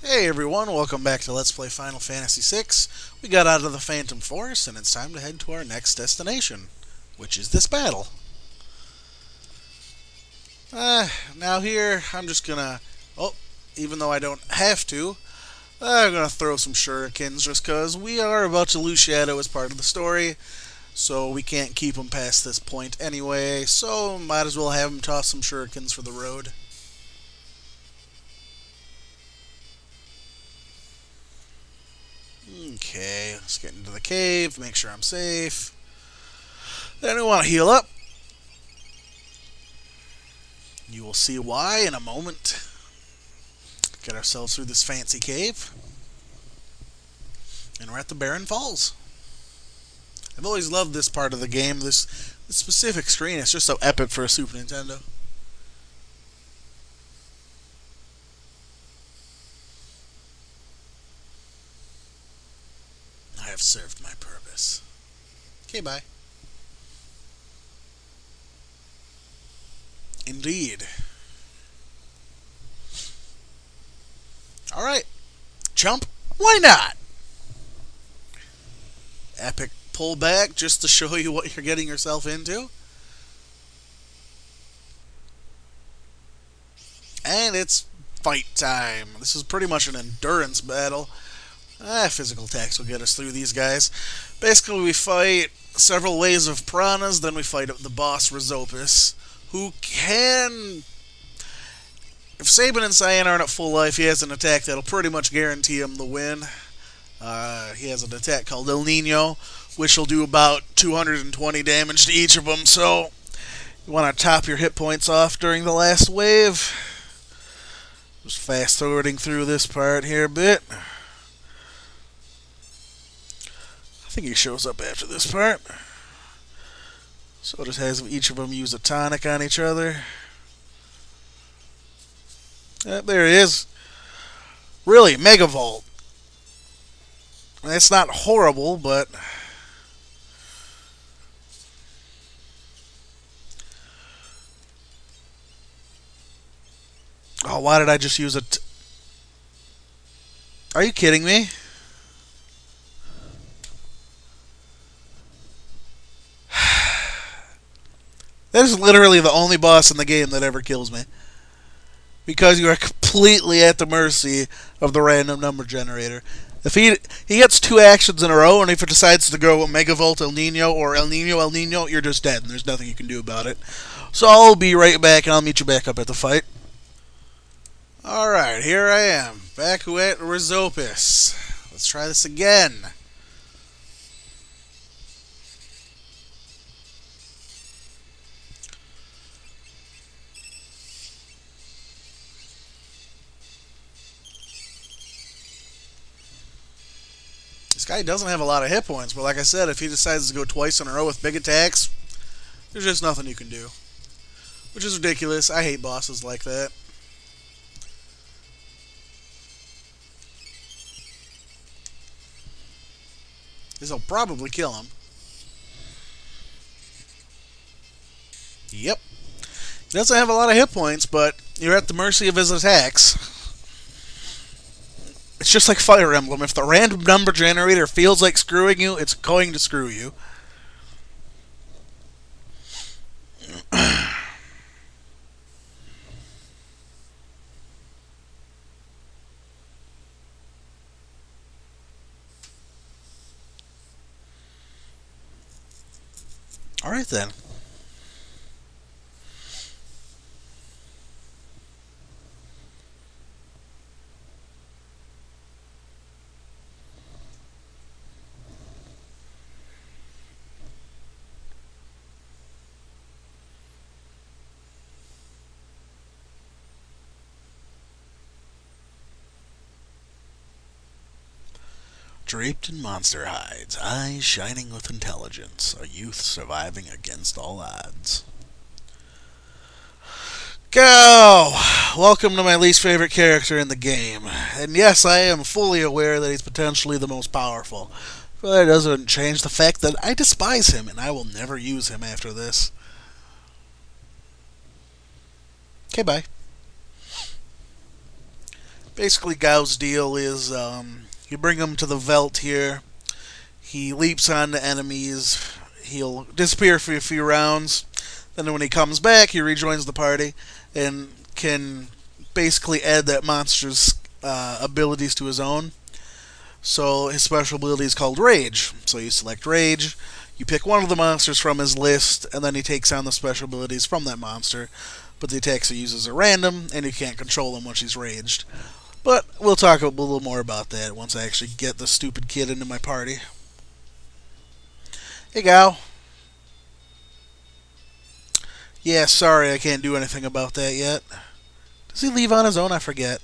Hey everyone, welcome back to Let's Play Final Fantasy VI. We got out of the Phantom Forest and it's time to head to our next destination, which is this battle. Now here, I'm just gonna, even though I don't have to, I'm gonna throw some shurikens just cause we are about to lose Shadow as part of the story, so we can't keep him past this point anyway, so might as well have him toss some shurikens for the road. Okay, let's get into the cave, make sure I'm safe. Then we want to heal up. You will see why in a moment. Get ourselves through this fancy cave. And we're at the Barren Falls. I've always loved this part of the game, this specific screen. It's just so epic for a Super Nintendo. I have served my purpose. Okay, bye. Indeed. Alright. Jump. Why not? Epic pullback just to show you what you're getting yourself into. And it's fight time. This is pretty much an endurance battle. Physical attacks will get us through these guys. Basically, we fight several waves of piranhas, then we fight the boss Rizopus, who can... If Sabin and Cyan aren't at full life, he has an attack that'll pretty much guarantee him the win. He has an attack called El Nino, which will do about 220 damage to each of them, so you want to top your hit points off during the last wave. Just fast forwarding through this part here a bit. I think he shows up after this part. So it just has each of them use a tonic on each other. There he is. Really, Mega Volt. It's not horrible, but... Oh, why did I just use it? Are you kidding me? That is literally the only boss in the game that ever kills me. Because you are completely at the mercy of the random number generator. If he gets two actions in a row, and if it decides to go Mega Volt El Nino or El Nino El Nino, you're just dead, and there's nothing you can do about it. So I'll be right back, and I'll meet you back up at the fight. Alright, here I am, back at Rizopus. Let's try this again. This guy doesn't have a lot of hit points, but like I said, if he decides to go twice in a row with big attacks, there's just nothing you can do. Which is ridiculous. I hate bosses like that. This'll probably kill him. Yep. He doesn't have a lot of hit points, but you're at the mercy of his attacks. It's just like Fire Emblem. If the random number generator feels like screwing you, it's going to screw you. Alright then. Draped in monster hides, eyes shining with intelligence, a youth surviving against all odds. Go! Welcome to my least favorite character in the game. And yes, I am fully aware that he's potentially the most powerful. But that doesn't change the fact that I despise him, and I will never use him after this. Okay, bye. Basically, Gao's deal is you bring him to the Veld here. He leaps onto enemies. He'll disappear for a few rounds. Then when he comes back, he rejoins the party and can basically add that monster's abilities to his own. So his special ability is called Rage. So you select Rage, you pick one of the monsters from his list, and then he takes on the special abilities from that monster. But the attacks he uses are random, and you can't control him once he's raged. But we'll talk a little more about that once I actually get the stupid kid into my party. Hey, Gao. Yeah, sorry, I can't do anything about that yet. Does he leave on his own? I forget.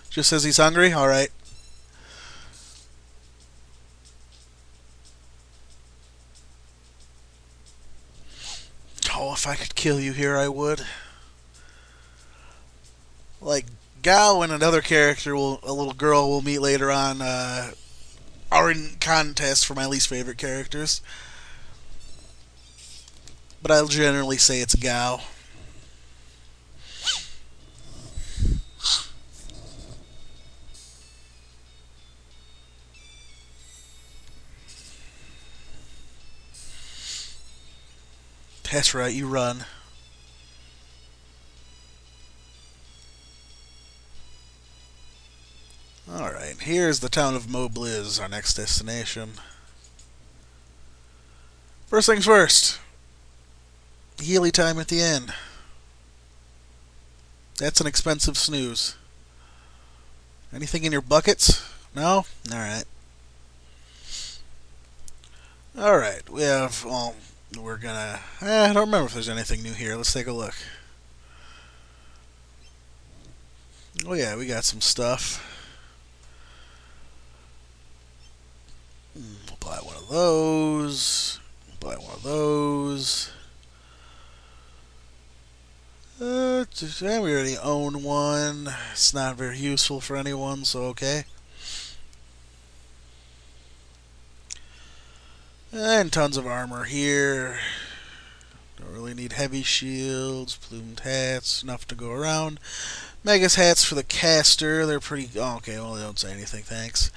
Just says he's hungry? Alright. Oh, if I could kill you here, I would. Like, Gao and another character, a little girl, we'll meet later on, are in contest for my least favorite characters. But I'll generally say it's Gao. That's right, you run. Alright, here's the town of Mobliz, our next destination. First things first. Healy time at the end. That's an expensive snooze. Anything in your buckets? No? Alright. Alright, we have, well, we're gonna, I don't remember if there's anything new here. Let's take a look. Oh yeah, we got some stuff. We'll buy one of those. Buy one of those. We already own one. It's not very useful for anyone, so okay. And tons of armor here. Don't really need heavy shields, plumed hats, enough to go around. Megas hats for the caster. They're pretty. Oh, okay, well, they don't say anything, thanks.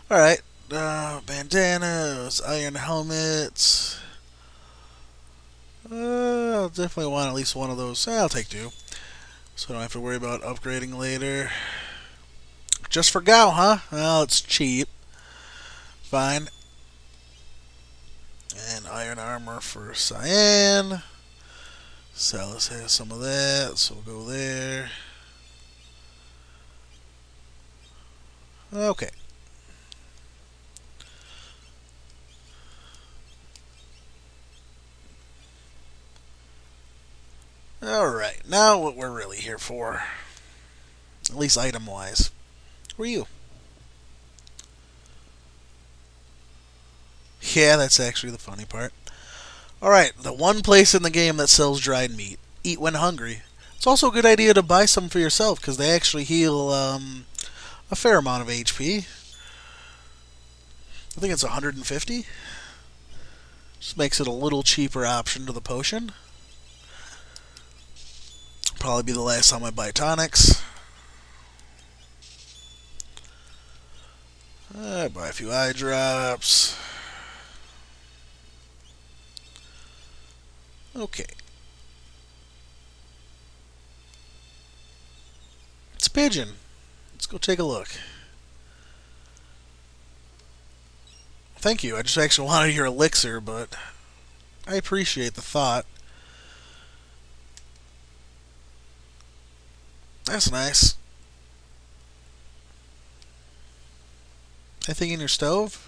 Alright. Bandanas, iron helmets. I'll definitely want at least one of those. I'll take two. So I don't have to worry about upgrading later. Just for Gao, huh? Well, it's cheap. Fine. And iron armor for Cyan. Salus has some of that, so we'll go there. Okay. Alright, now what we're really here for. At least item-wise. Who are you? Yeah, that's actually the funny part. Alright, the one place in the game that sells dried meat. Eat when hungry. It's also a good idea to buy some for yourself, because they actually heal a fair amount of HP. I think it's 150. Just makes it a little cheaper option to the potion. Probably be the last time I buy tonics. Buy a few eye drops. Okay. It's a pigeon. Let's go take a look. Thank you. I just actually wanted your elixir, but I appreciate the thought. That's nice. Anything in your stove?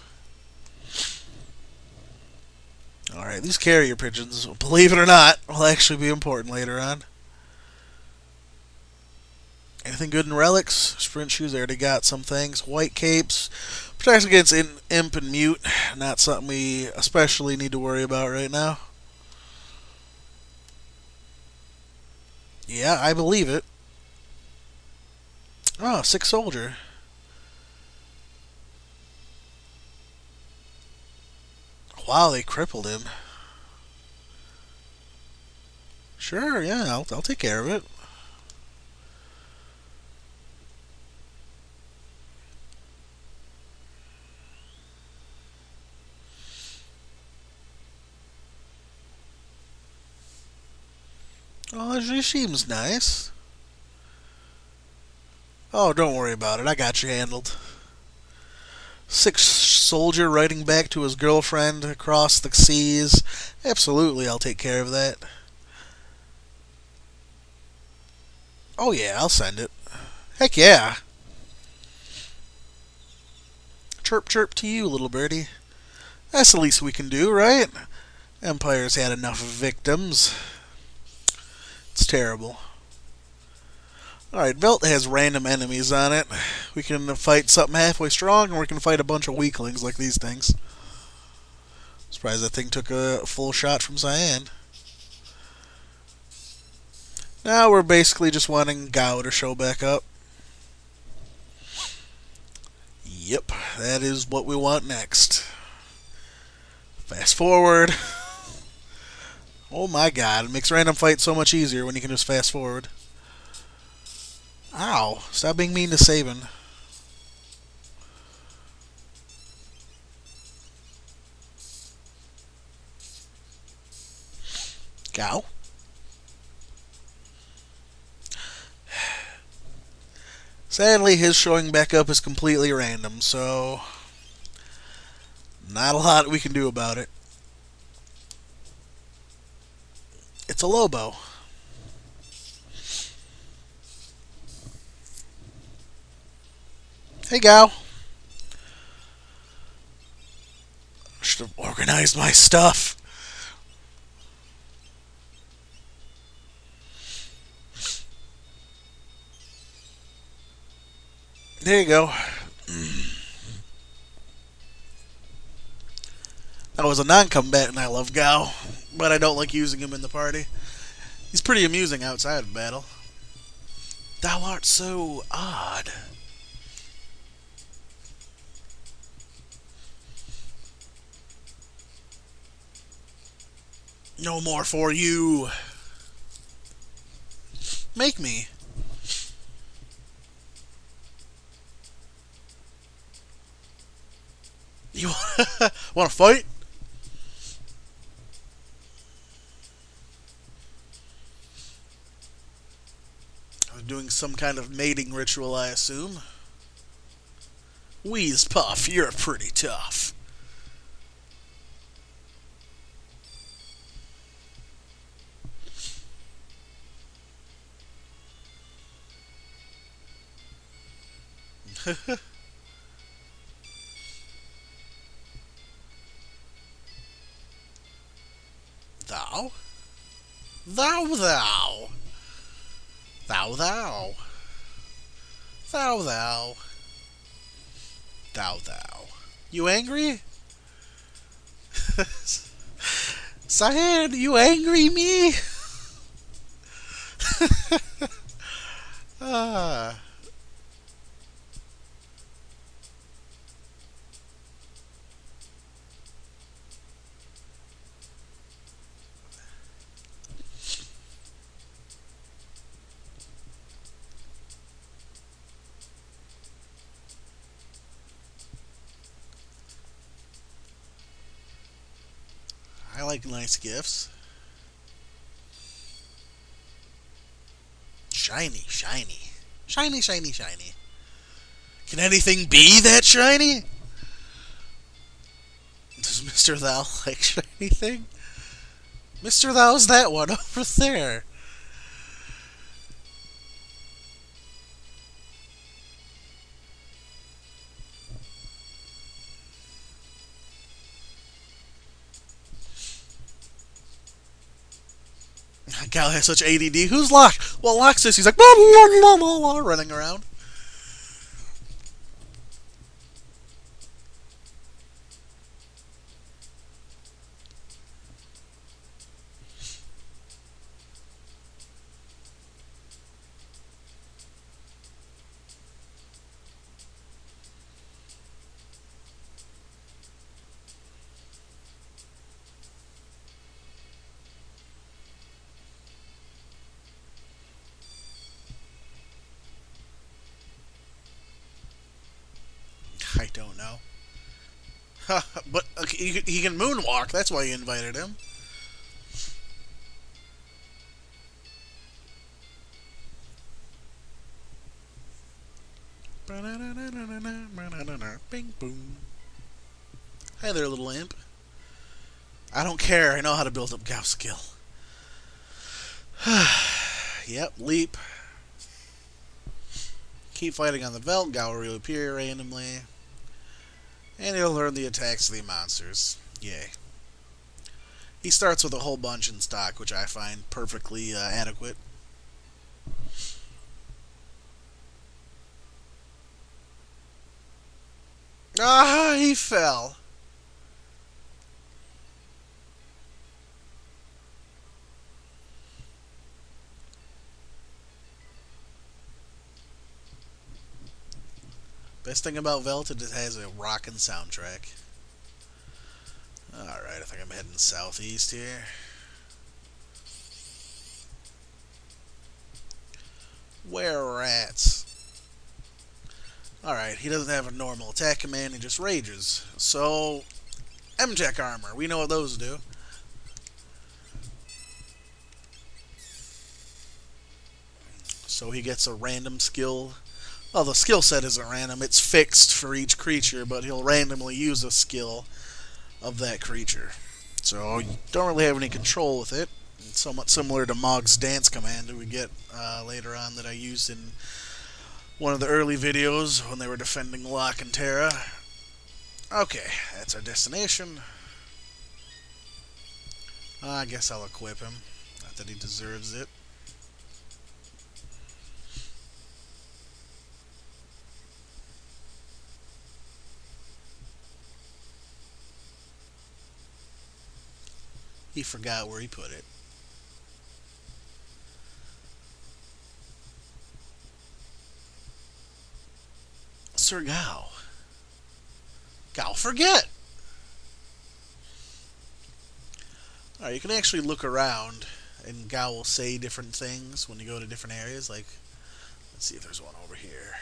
Alright, these carrier pigeons, believe it or not, will actually be important later on. Anything good in relics? Sprint shoes, I already got some things. White capes. Protects against imp and mute. Not something we especially need to worry about right now. Yeah, I believe it. Oh, sick soldier. Wow, they crippled him. Sure, yeah, I'll take care of it. Oh, she seems nice. Oh, don't worry about it. I got you handled. Sick soldier writing back to his girlfriend across the seas. Absolutely, I'll take care of that. Oh, yeah, I'll send it. Heck yeah. Chirp chirp to you, little birdie. That's the least we can do, right? Empire's had enough victims. It's terrible. Alright, Velt has random enemies on it. We can fight something halfway strong, or we can fight a bunch of weaklings like these things. Surprised that thing took a full shot from Cyan. Now we're basically just wanting Gao to show back up. Yep, that is what we want next. Fast forward. Oh my god, it makes random fights so much easier when you can just fast forward. Ow, stop being mean to Sabin. Gao. Sadly, his showing back up is completely random, so not a lot we can do about it. It's a Lobo. Hey, Gao. Should have organized my stuff. There you go. I was a non-combatant. I love Gao, but I don't like using him in the party. He's pretty amusing outside of battle. Thou art so odd. No more for you. Make me. You want to fight? I'm doing some kind of mating ritual, I assume. Wheeze Puff, you're pretty tough. Thou? Thou, thou. Thou, thou. Thou, thou. Thou, thou. You angry? Cyan, you angry me? Ah. I like nice gifts. Shiny, shiny. Shiny, shiny, shiny. Can anything be that shiny? Does Mr. Thou like shiny thing? Mr. Thou's that one over there. Gal has such ADD. Who's Locke? Well, Locke's this. He's like, blah, blah, blah, blah, blah, running around. I don't know. But he can moonwalk. That's why you invited him. Bing boom. Hi there, little imp. I don't care. I know how to build up Gauss skill. Yep, leap. Keep fighting on the Veld. Gao will reappear randomly. And he'll learn the attacks of the monsters. Yay. He starts with a whole bunch in stock, which I find perfectly adequate. Ah, he fell. Best thing about Veld is it has a rockin' soundtrack. Alright, I think I'm heading southeast here. Where rats? Alright, he doesn't have a normal attack command, he just rages. So, M-Tech armor, we know what those do. So he gets a random skill. Well, the skill set isn't random, it's fixed for each creature, but he'll randomly use a skill of that creature. So you don't really have any control with it. It's somewhat similar to Mog's dance command that we get later on that I used in one of the early videos when they were defending Locke and Terra. Okay, that's our destination. I guess I'll equip him. Not that he deserves it. He forgot where he put it. Sir Gao. Gao, forget! Alright, you can actually look around, and Gao will say different things when you go to different areas. Like, let's see if there's one over here.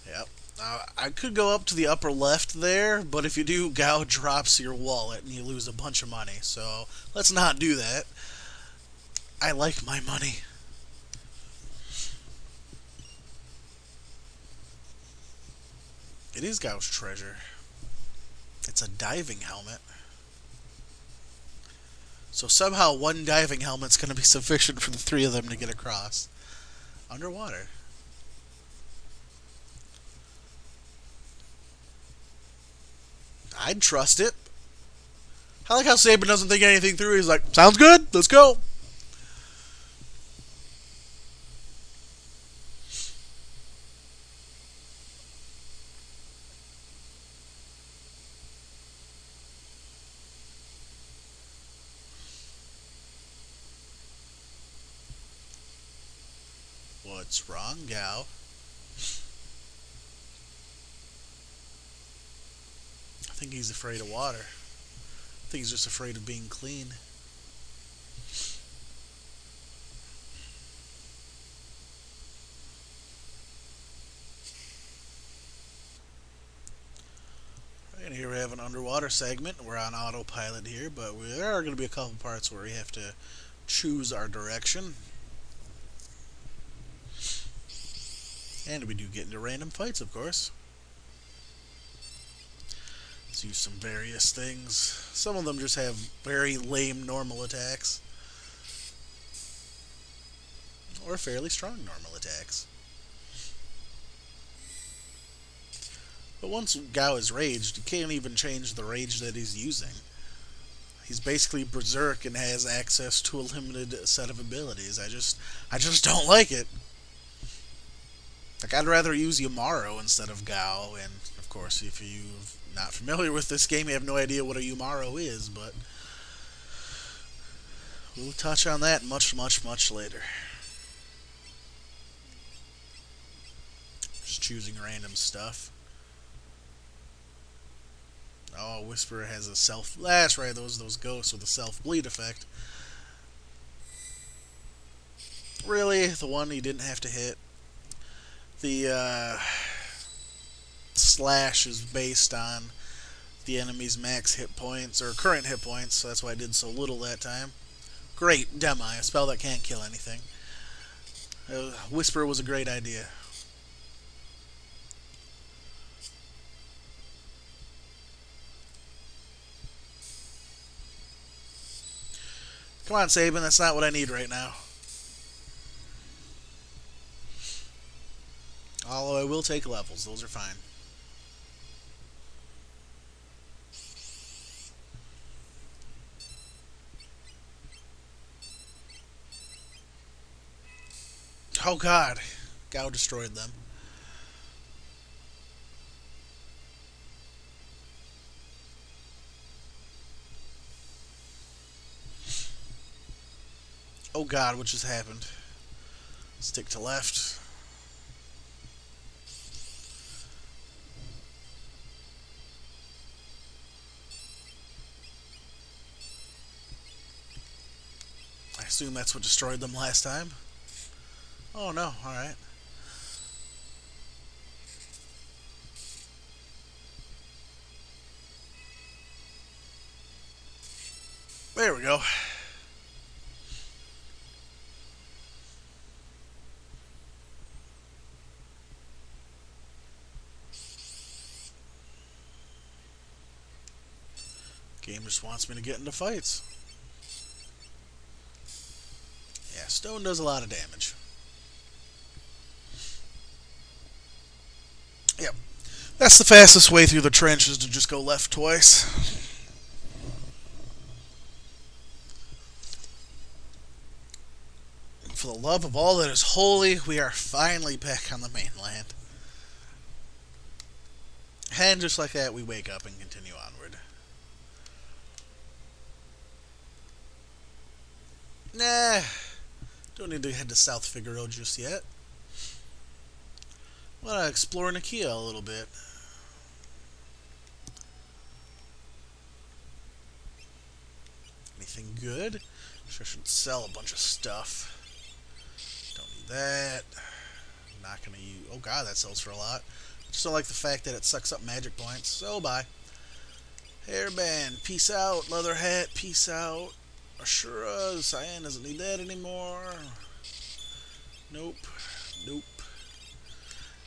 Yep. I could go up to the upper left there, but if you do, Gao drops your wallet and you lose a bunch of money. So let's not do that. I like my money. It is Gao's treasure. It's a diving helmet. So somehow one diving helmet's going to be sufficient for the three of them to get across. Underwater. I'd trust it. I like how Sabin doesn't think anything through. He's like, sounds good, let's go. What's wrong, Gao? I think he's afraid of water. I think he's just afraid of being clean. And here we have an underwater segment. We're on autopilot here, but there are going to be a couple parts where we have to choose our direction. And we do get into random fights, of course. Let's use some various things. Some of them just have very lame normal attacks. Or fairly strong normal attacks. But once Gao is raged, you can't even change the rage that he's using. He's basically berserk and has access to a limited set of abilities. I just don't like it. Like, I'd rather use Yamaro instead of Gao, and of course, if you're not familiar with this game, you have no idea what a Yamaro is, but we'll touch on that much, much, much later. Just choosing random stuff. Oh, Whisperer has a self... That's right, those ghosts with a self-bleed effect. Really? The one he didn't have to hit? The slash is based on the enemy's max hit points, or current hit points, so that's why I did so little that time. Great, Demi, a spell that can't kill anything. Whisper was a great idea. Come on, Sabin, that's not what I need right now. Although I will take levels, those are fine. Oh god, Gao destroyed them. Oh god, what just happened? Stick to left. I assume that's what destroyed them last time. Oh no, alright. There we go. Game just wants me to get into fights. Yeah, stone does a lot of damage. Yep. That's the fastest way through the trenches, to just go left twice. For the love of all that is holy, we are finally back on the mainland. And just like that, we wake up and continue onward. Nah, don't need to head to South Figaro just yet. I want to explore Nakia a little bit. Anything good? Sure should sell a bunch of stuff. Don't need that. Not gonna use. Oh god, that sells for a lot. Just don't like the fact that it sucks up magic points. So bye. Hairband, peace out. Leather hat, peace out. Ashura, Cyan doesn't need that anymore. Nope. Nope.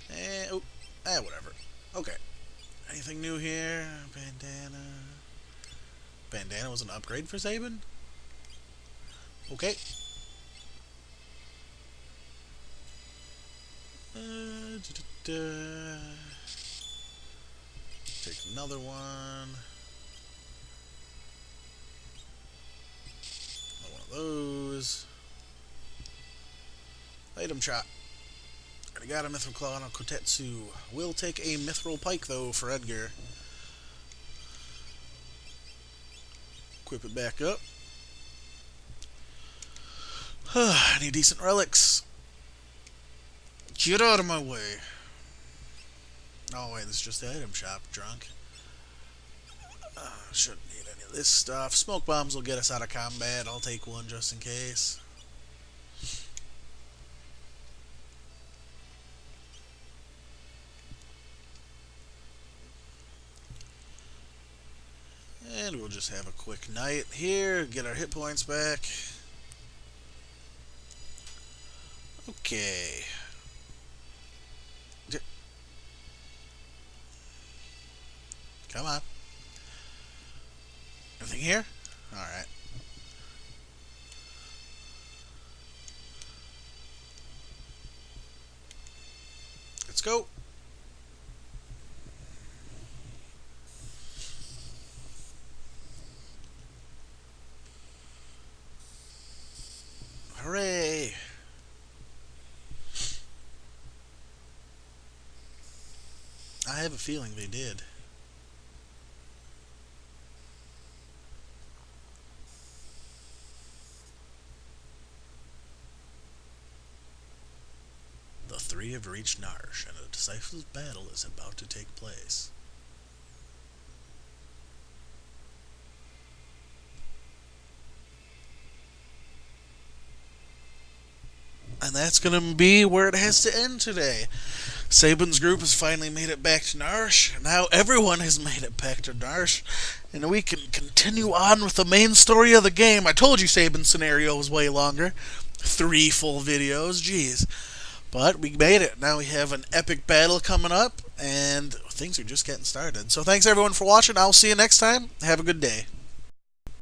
And oh, whatever. Okay. Anything new here? Bandana. Bandana was an upgrade for Sabin? Okay. Take another one. One of those. Item shop. Already got a Mithril Claw and a Kotetsu. We'll take a Mithril Pike, though, for Edgar. Equip it back up. I need decent relics. Get out of my way. Oh, wait, this is just the item shop, drunk. Shouldn't need any of this stuff. Smoke bombs will get us out of combat. I'll take one just in case. And we'll just have a quick night here, get our hit points back. Okay. Come on. Anything here? Alright. Let's go. Hooray! I have a feeling they did. The three have reached Narshe, and a decisive battle is about to take place. And that's going to be where it has to end today. Sabin's group has finally made it back to Narshe. Now everyone has made it back to Narshe. And we can continue on with the main story of the game. I told you Sabin's scenario was way longer. 3 full videos, jeez. But we made it. Now we have an epic battle coming up, and things are just getting started. So thanks everyone for watching. I'll see you next time. Have a good day.